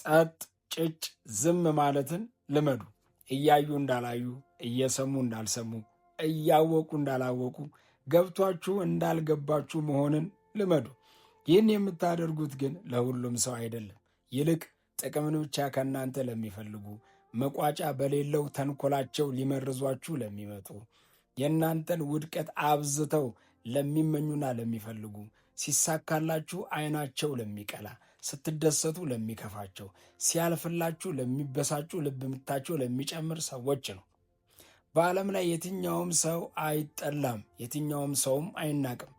ጸጥ ጭጭ ዝም ማለትን ልመዱ። እያዩ እንዳላዩ፣ እየሰሙ እንዳልሰሙ፣ እያወቁ እንዳላወቁ፣ ገብቷችሁ እንዳልገባችሁ መሆንን ልመዱ። ይህን የምታደርጉት ግን ለሁሉም ሰው አይደለም። ይልቅ ጥቅምን ብቻ ከእናንተ ለሚፈልጉ፣ መቋጫ በሌለው ተንኮላቸው ሊመርዟችሁ ለሚመጡ፣ የእናንተን ውድቀት አብዝተው ለሚመኙና ለሚፈልጉ፣ ሲሳካላችሁ ዓይናቸው ለሚቀላ፣ ስትደሰቱ ለሚከፋቸው፣ ሲያልፍላችሁ ለሚበሳጩ፣ ልብ ምታቸው ለሚጨምር ሰዎች ነው። በዓለም ላይ የትኛውም ሰው አይጠላም፣ የትኛውም ሰውም አይናቅም፣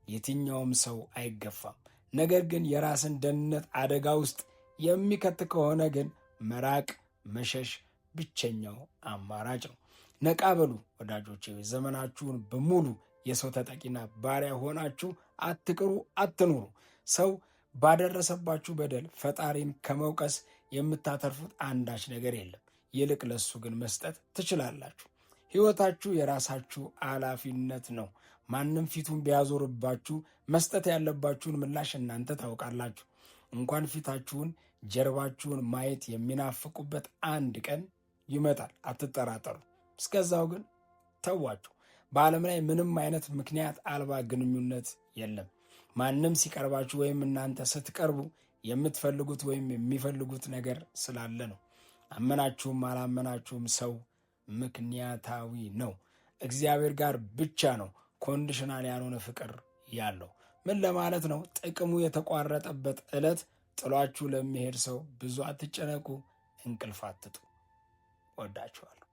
የትኛውም ሰው አይገፋም። ነገር ግን የራስን ደህንነት አደጋ ውስጥ የሚከት ከሆነ ግን መራቅ፣ መሸሽ ብቸኛው አማራጭ ነው። ነቃ በሉ ወዳጆቼ። ዘመናችሁን በሙሉ የሰው ተጠቂና ባሪያ ሆናችሁ አትቅሩ፣ አትኑሩ። ሰው ባደረሰባችሁ በደል ፈጣሪን ከመውቀስ የምታተርፉት አንዳች ነገር የለም። ይልቅ ለሱ ግን መስጠት ትችላላችሁ። ሕይወታችሁ የራሳችሁ ኃላፊነት ነው። ማንም ፊቱን ቢያዞርባችሁ መስጠት ያለባችሁን ምላሽ እናንተ ታውቃላችሁ። እንኳን ፊታችሁን ጀርባችሁን ማየት የሚናፍቁበት አንድ ቀን ይመጣል፣ አትጠራጠሩ። እስከዛው ግን ተዋችሁ። በዓለም ላይ ምንም አይነት ምክንያት አልባ ግንኙነት የለም። ማንም ሲቀርባችሁ ወይም እናንተ ስትቀርቡ የምትፈልጉት ወይም የሚፈልጉት ነገር ስላለ ነው። አመናችሁም አላመናችሁም ሰው ምክንያታዊ ነው። እግዚአብሔር ጋር ብቻ ነው ኮንዲሽናል ያልሆነ ፍቅር ያለው። ምን ለማለት ነው? ጥቅሙ የተቋረጠበት ዕለት ጥሏችሁ ለሚሄድ ሰው ብዙ አትጨነቁ፣ እንቅልፍ አትጡ። ወዳችኋለሁ።